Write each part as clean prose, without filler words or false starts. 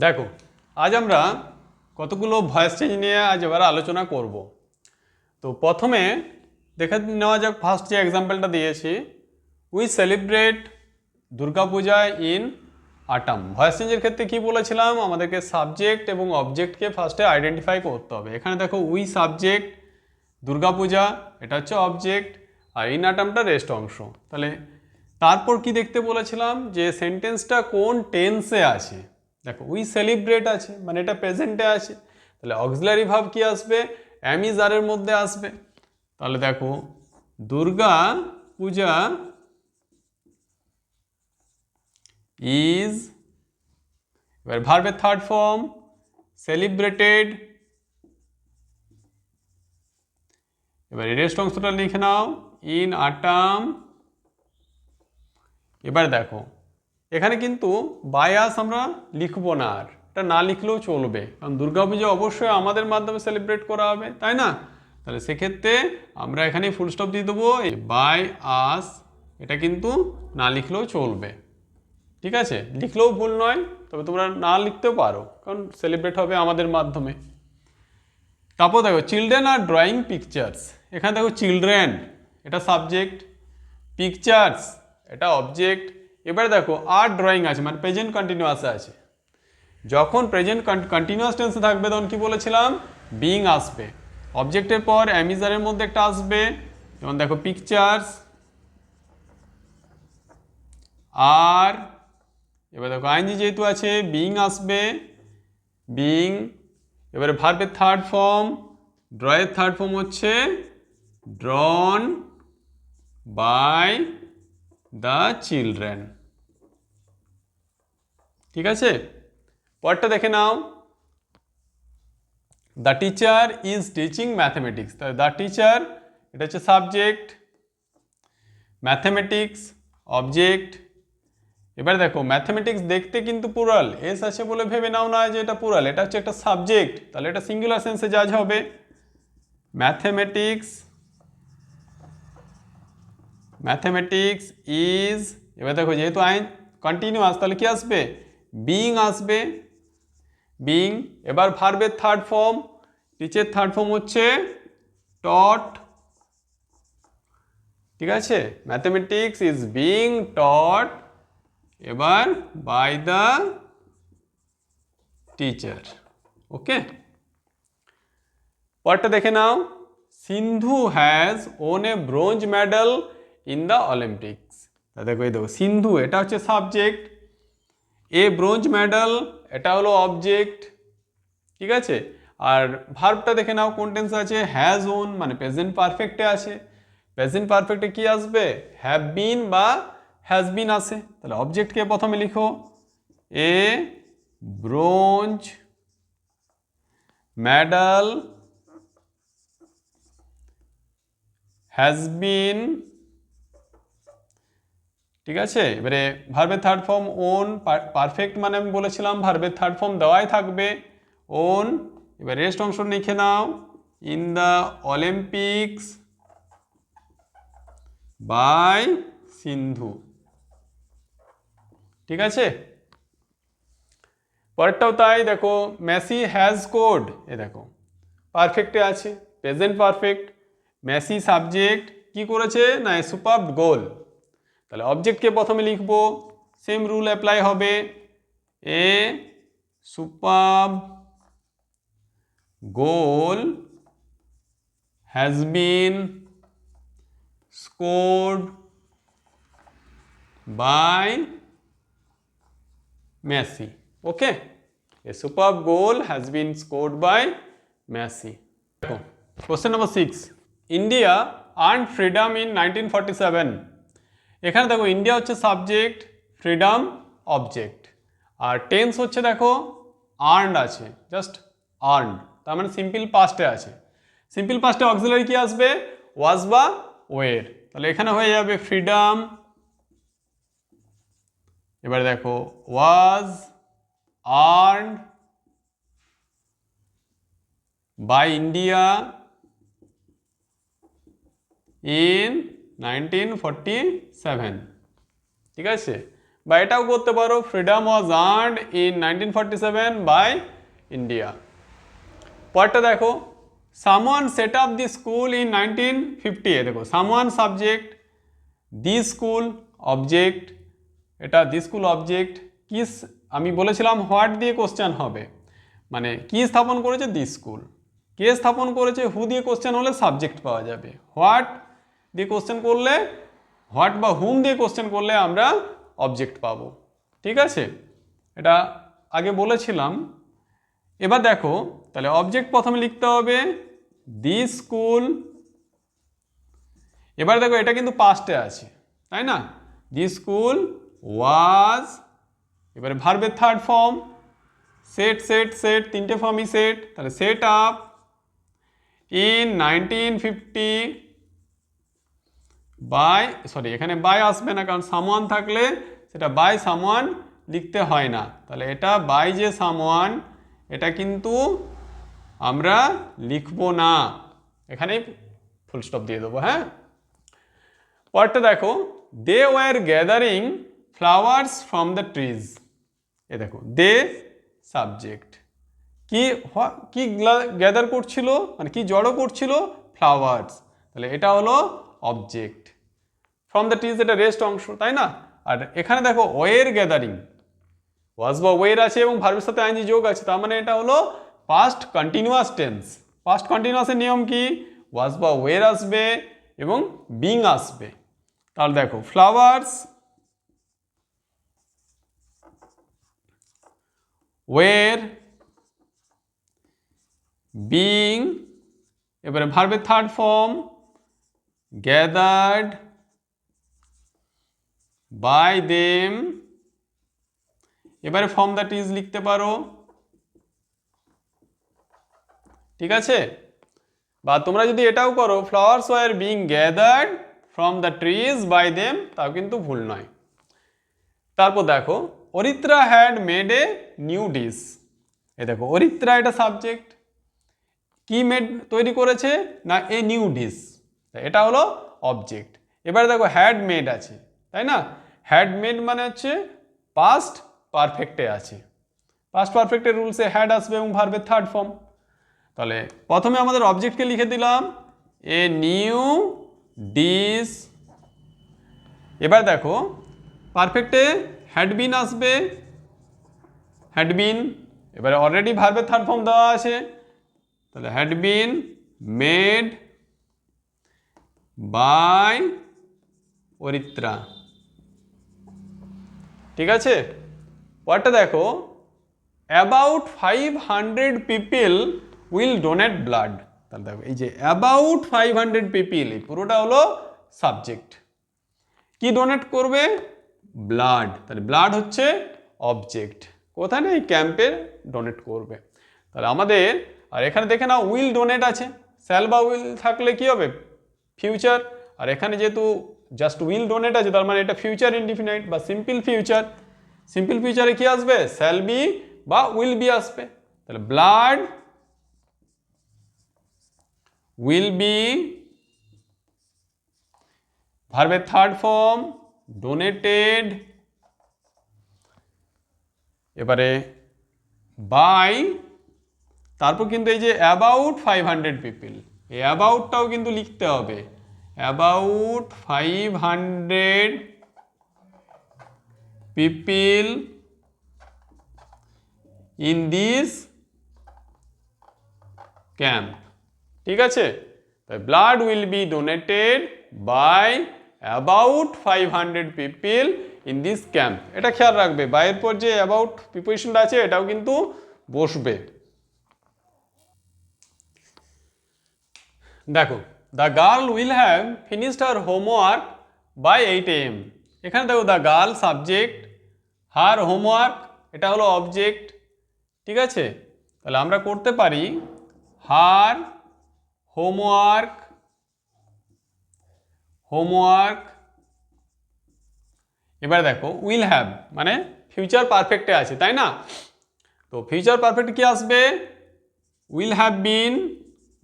দেখো আজ আমরা কতগুলো ভয়েস চেঞ্জ নিয়ে আজ এবার আলোচনা করব। তো প্রথমে দেখে নেওয়া যাক ফার্স্ট যে এক্সাম্পলটা দিয়েছি, we celebrate Durga Puja in আটাম। Voice চেঞ্জের ক্ষেত্রে কি বলেছিলাম, আমাদেরকে সাবজেক্ট এবং অবজেক্টকে ফার্স্টে আইডেন্টিফাই করতে হবে। এখানে দেখো উই সাবজেক্ট, দুর্গাপূজা এটা হচ্ছে অবজেক্ট, আর ইন আটামটা রেস্ট অংশ। তাহলে তারপর কি দেখতে বলেছিলাম যে সেন্টেন্সটা কোন টেন্সে আছে। দেখো উই সেলিব্রেট আছে মানে এটা প্রেজেন্টে আছে, তাহলে অক্সিলারি ভার্ব কি আসবে, অ্যাম ইজ আর এর মধ্যে আসবে। তাহলে দেখো দুর্গা পূজা ইজ, এবার ভার্বের থার্ড ফর্ম সেলিব্রেটেড, এবার রেস্ট অংশটা লিখে নাও ইন আটাম। এবার দেখো এখানে কিন্তু বায়াস আমরা লিখবো না, আর এটা না লিখলেও চলবে, কারণ দুর্গাপূজা অবশ্যই আমাদের মাধ্যমে সেলিব্রেট করা হবে, তাই না? তাহলে সেক্ষেত্রে আমরা এখানে ফুল স্টপ দিয়ে দেবো, বাই আস এটা কিন্তু না লিখলেও চলবে। ঠিক আছে, লিখলেও ভুল নয়, তবে তোমরা না লিখতেও পারো, কারণ সেলিব্রেট হবে আমাদের মাধ্যমে। তারপর দেখো চিলড্রেন আর ড্রয়িং পিকচার্স। এখানে দেখো চিলড্রেন এটা সাবজেক্ট, পিকচার্স এটা অবজেক্ট। এবারে দেখো আর ড্রয়িং আছে মানে প্রেজেন্ট কন্টিনিউয়াস আছে। যখন প্রেজেন্ট কন্টিনিউয়াস টেন্সে থাকবে তখন কি বলেছিলাম, বিং আসবে, অবজেক্টের পর অ্যামিজারের মধ্যে একটা আসবে। যেমন দেখো পিকচার্স আর, এবার দেখো আইনজি যেহেতু আছে বিং আসবে, বিং। এবারে ভার্বের থার্ড ফর্ম, ড্রয়ের থার্ড ফর্ম হচ্ছে ড্রন বাই দ্য চিলড্রেন। ঠিক আছে, পরটা দেখে নাও, the teacher is teaching mathematics. তাহলে দ্য টিচার এটা হচ্ছে সাবজেক্ট, ম্যাথমেটিক্স অবজেক্ট। এবার দেখো ম্যাথমেটিক্স দেখতে কিন্তু প্লুরাল, এস আছে বলে ভেবে নাও না যে এটা প্লুরাল, এটা হচ্ছে একটা সাবজেক্ট, তাহলে এটা সিঙ্গুলার সেন্সে জাজ হবে ম্যাথমেটিক্স। ম্যাথমেটিক্স ইজ, এবার দেখো যেহেতু আইন কন্টিনিউয়াস তাহলে কি আসবে, বিং আসবে, বিং। এবার ভার্বের থার্ড ফর্ম, টিচের থার্ড ফর্ম হচ্ছে টট। ঠিক আছে, ম্যাথমেটিক্স ইজ বিং টট এবার বাই দ্য টিচার। ওকে, পরটা দেখে নাও, Sindhu has won a bronze medal in the Olympics. দেখো এই দেখো সিন্ধু এটা হচ্ছে সাবজেক্ট, এ ব্রোঞ্জ মেডেল এটা হলো অবজেক্ট। ঠিক আছে, আর ভার্বটা দেখে নাও কোন টেন্সে আছে, হ্যাজ ওন মানে প্রেজেন্ট পারফেক্টে আছে। প্রেজেন্ট পারফেক্টে কি আসবে, হ্যাভ বিন বা হ্যাজ বিন আসে। তাহলে অবজেক্টকে প্রথমে লিখো, এ ব্রোঞ্জ মেডেল হ্যাজ বিন। ঠিক আছে, এবারে ভার্বের থার্ড ফর্ম ওন, পারফেক্ট মানে আমি বলেছিলাম ভার্বের থার্ড ফর্ম দেওয়াই থাকবে ওন। এবার রেস্ট অংশ লিখে নাও, ইন দ্য অলিম্পিক্স বাই সিন্ধু। ঠিক আছে, পরেরটাও তাই, দেখো মেসি হ্যাজ স্কোরড, এ দেখো পারফেক্টে আছে, প্রেজেন্ট পারফেক্ট, মেসি সাবজেক্ট, কি করেছে না সুপারব গোল। তাহলে অবজেক্টকে প্রথমে লিখবো, সেম রুল অ্যাপ্লাই হবে, a superb goal has been scored by Messi. Okay, a superb goal has been scored by Messi. দেখো question number 6, India earned freedom in 1947। এখানে দেখো ইন্ডিয়া হচ্ছে সাবজেক্ট, ফ্রিডম অবজেক্ট, আর টেন্স হচ্ছে দেখো earned আছে, just earned, তার মানে সিম্পল পাস্টে আছে। সিম্পল পাস্টে অক্সিলারি কি আসবে, ওয়াজ বা ওয়ের। তাহলে এখানে হয়ে যাবে ফ্রিডম, এবার দেখো ওয়াজ earned by India in 1947। ঠিক আছে, বা এটাও করতে পারো freedom was earned in 1947 by India. পরেরটা দেখো someone set up the school in 1950। দেখো someone subject, the school object, এটা দি স্কুল অবজেক্ট, কি আমি বলেছিলাম হোয়াট দিয়ে কোশ্চেন হবে, মানে কি স্থাপন করেছে দি স্কুল, কে স্থাপন করেছে হু দিয়ে কোশ্চেন হলে সাবজেক্ট পাওয়া যাবে, হোয়াট দিয়ে কোশ্চেন করলে হোয়াট বা হুম দিয়ে কোশ্চেন করলে আমরা অবজেক্ট পাবো। ঠিক আছে, এটা আগে বলেছিলাম। এবার দেখো তাহলে অবজেক্ট প্রথমে লিখতে হবে দি স্কুল। এবার দেখো এটা কিন্তু পাস্টে আছে তাই না, দি স্কুল ওয়াজ, এবারে ভার্বের third form set set set, তিনটে ফর্মই সেট, তাহলে set up in 1950 by, sorry এখানে বাই আসবে না কারণ সামওয়ান থাকলে সেটা বাই সামওয়ান লিখতে হয় না, তাহলে এটা বাই যে সামওয়ান এটা কিন্তু আমরা লিখবো না, এখানেই ফুল স্টপ দিয়ে দেবো। হ্যাঁ, পরেরটা দেখো they were gathering flowers from the trees. এ দেখো দে সাবজেক্ট, কি কি গ্যাদার করছিল মানে কি জড়ো করছিল, ফ্লাওয়ার্স, তাহলে এটা হলো অবজেক্ট। ফ্রম দ্য ট্রিজ এটা রেস্ট অংশ তাই না। আর এখানে দেখো ওয়ের গ্যাদারিং, ওয়াজ বা ওয়ের আছে এবং ভার্বের সাথে আইএনজি যোগ আছে, তার মানে এটা হলো পাস্ট কন্টিনিউয়াস টেন্স। পাস্ট কন্টিনিউয়াসের নিয়ম কি, ওয়াজ বা ওয়ের আসবে এবং বিং আসবে। তাহলে দেখো ফ্লাওয়ার্স ওয়ের বিং, এবারে ভার্বের third form gathered by them, এবারে ফর্ম দ্যাট ইজ লিখতে পারো। ঠিক আছে, বা তোমরা যদি এটাও করো flowers were being gathered from the trees by them, তাও কিন্তু ভুল নয়। তারপর দেখো Aritra had made a new dish. এ দেখো অরিত্রা এটা সাবজেক্ট, কি মেড তৈরি করেছে না এ নিউ ডিশ, এটা হলো অবজেক্ট। এবারে দেখো হ্যাড মেড আছে তাই না, হ্যাড মেড মানে হচ্ছে পাস্ট পারফেক্টে আছে, পাস্ট পারফেক্টের রুলসে হ্যাড আসবে এবং ভার্বের থার্ড ফর্ম। তাহলে প্রথমে আমাদের অবজেক্টকে লিখে দিলাম এ নিউ ডিশ। এবার দেখো পারফেক্টে হ্যাড বিন আসবে, হ্যাড বিন, এবারে অলরেডি ভার্বের থার্ড ফর্ম দেওয়া আছে, তাহলে had been made by Aritra. ঠিক আছে, পরটা দেখো about 500 people will donate blood. তাহলে দেখো এই যে অ্যাবাউট 500 পিপল এই পুরোটা হলো সাবজেক্ট, কি ডোনেট করবে, ব্লাড, তাহলে ব্লাড হচ্ছে অবজেক্ট, কোথায় না এই ক্যাম্পে ডোনেট করবে। তাহলে আমাদের আর এখানে দেখে না উইল ডোনেট আছে, শ্যাল বা উইল থাকলে কি হবে ফিউচার, আর এখানে যেহেতু জাস্ট উইল ডোনেট আছে তার মানে এটা ফিউচার ইনডিফিনাইট বা সিম্পল ফিউচার। সিম্পল ফিউচারে কি আসবে, শ্যাল বি বা উইল বি আসবে, তাহলে ব্লাড উইল বি, ভার্বের থার্ড ফর্ম ডোনেটেড, এবারে বাই, তারপর কিন্তু এই যে অ্যাবাউট 500 পিপল, এই অ্যাবাউটটাও কিন্তু লিখতে হবে, about 500 people in this camp. ঠিক আছে, তাই blood will be donated by about 500 people in this camp. এটা খেয়াল রাখবে, বাইয়ের পর যে অ্যাবাউট প্রিপোজিশনটা আছে এটাও কিন্তু বসবে। দেখো the girl will have finished her homework by 8 AM। এখানে দেখো the girl subject, her homework এটা হলো অবজেক্ট। ঠিক আছে, তাহলে আমরা করতে পারি হার হোমওয়ার্ক, হোমওয়ার্ক, এবার দেখো উইল হ্যাভ মানে ফিউচার পারফেক্টে আছে তাই না, তো ফিউচার পারফেক্ট কি আসবে, উইল হ্যাভ বিন,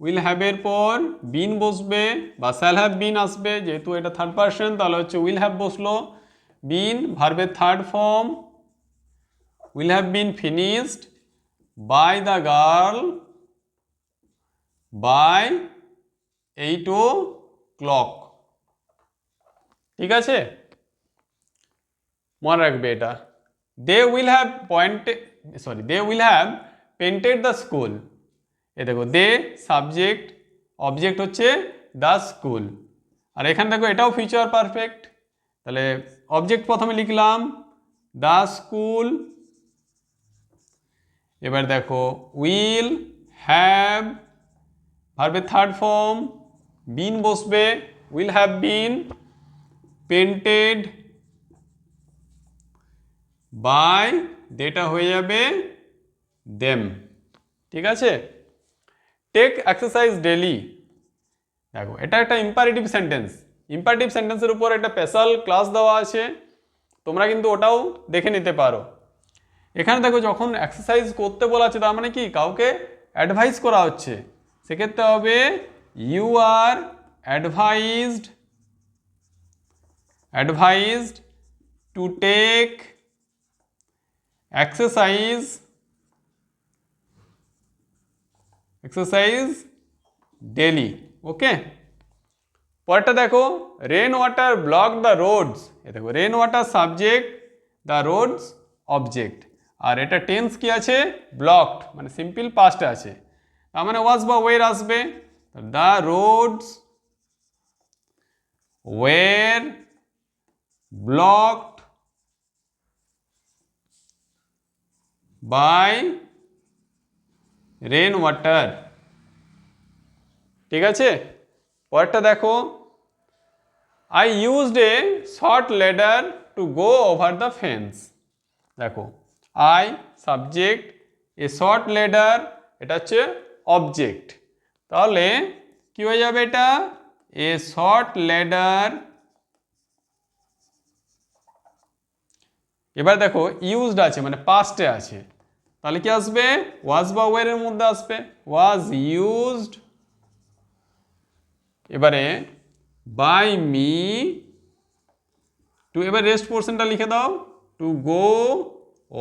উইল হ্যাভের পর বিন বসবে বা শ্যাল হ্যাভ বিন আসবে, যেহেতু এটা থার্ড পারসন তাহলে হচ্ছে উইল হ্যাভ বসলো, বিন ভার্বের third form, will have been finished by the girl by 8 o'clock। ঠিক আছে, মনে রাখবে এটা। They will have painted the school. এ দেখো দে সাবজেক্ট, অবজেক্ট হচ্ছে দ্য স্কুল, আর এখানে দেখো এটাও ফিউচার পারফেক্ট। তাহলে অবজেক্ট প্রথমে লিখলাম দ্য স্কুল, এবার দেখো উইল হ্যাভ ভার্বের থার্ড ফর্ম, বিন বসবে, will have been painted by, দেটা হয়ে যাবে দেম। ঠিক আছে, টেক এক্সারসাইজ ডেলি। দেখো এটা একটা ইম্পারেটিভ সেন্টেন্স, ইম্পারেটিভ সেন্টেন্সের উপর একটা স্পেশাল ক্লাস দেওয়া আছে, তোমরা কিন্তু ওটাও দেখে নিতে পারো। এখানে দেখো যখন এক্সারসাইজ করতে বলা আছে তার মানে কি কাউকে অ্যাডভাইস করা হচ্ছে, সেক্ষেত্রে হবে you are advised to take exercise daily. Okay, পরেরটা দেখো rain water block the roads. এ দেখো rain water subject, the roads object, আর এটা টেন্স কি আছে ব্লকড, মানে সিম্পল পাস্টে আছে, তার মানে ওয়াজ বা ওয়ের আসবে। The roads were blocked by rain water. ঠিক আছে, পরেরটা দেখো I used a short ladder to go over the fence. দেখো I subject, a short ladder এটা হচ্ছে অবজেক্ট, তাহলে কি হয়ে যাবে এটা এ শর্ট লেডার। এবার দেখো ইউজড আছে মানে পাস্টে আছে, তাহলে কি আসবে ওয়াজ বা ওয়ার এর মধ্যে আসবে, ওয়াজ ইউজড। এবারে বাই মি টু, এবার রেস্ট পোর্শনটা লিখে দাও, two go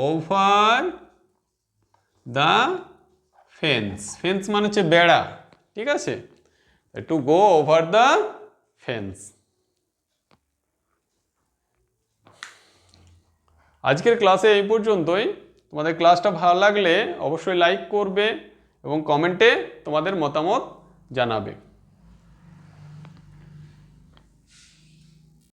over the fence. Fence মানে হচ্ছে বেড়া। ঠিক আছে, two go over the fence. আজকের ক্লাসে এই পর্যন্তই। তোমাদের ক্লাসটা ভালো লাগলে অবশ্যই লাইক করবে এবং কমেন্টে তোমাদের মতামত জানাবে।